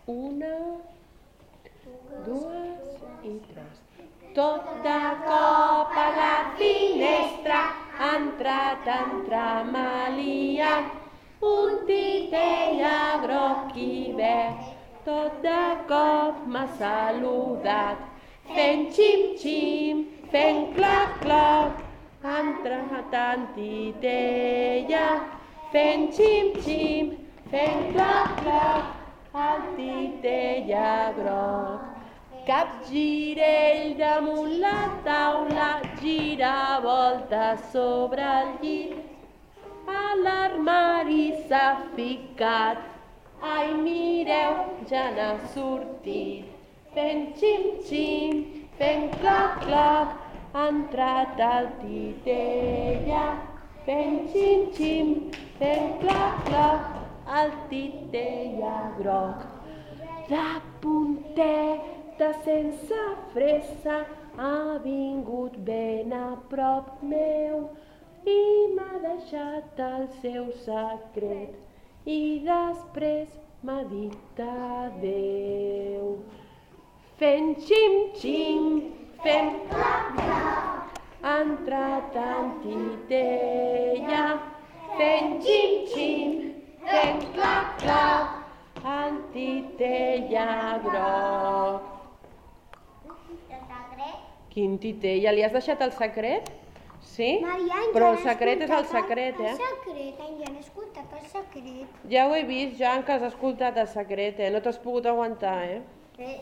Una, dues i tres. Tot de cop a la finestra ha entrat entremaliat un titella groc i verd. Tot de cop m'ha saludat, fent xim-xim, fent clac-clac. Ha entrat en titella, fent xim-xim, fent clac-clac, el titella groc. Capgirell damunt la taula, giravoltes sobre el llit. A l'armari s'ha ficat, ai mireu, ja n'ha sortit. Fent xim-xim, fent clac-clac, ha entrat el titella. Fent xim-xim, fent clac-clac, el titella groc. De punteta sense fressa ha vingut ben a prop meu i m'ha deixat el seu secret i després m'ha dit adeu. Fent xim-xim, fent clac-clac, ha entrat en titella. Fent xim-xim, fent clac-clac, el titella groc. Quin titella? Li has deixat el secret? Sí? Però el secret és el secret, eh? El secret, ja n'he escoltat el secret. Ja ho he vist, Joan, que has escoltat el secret, eh? No t'has pogut aguantar, eh? Sí.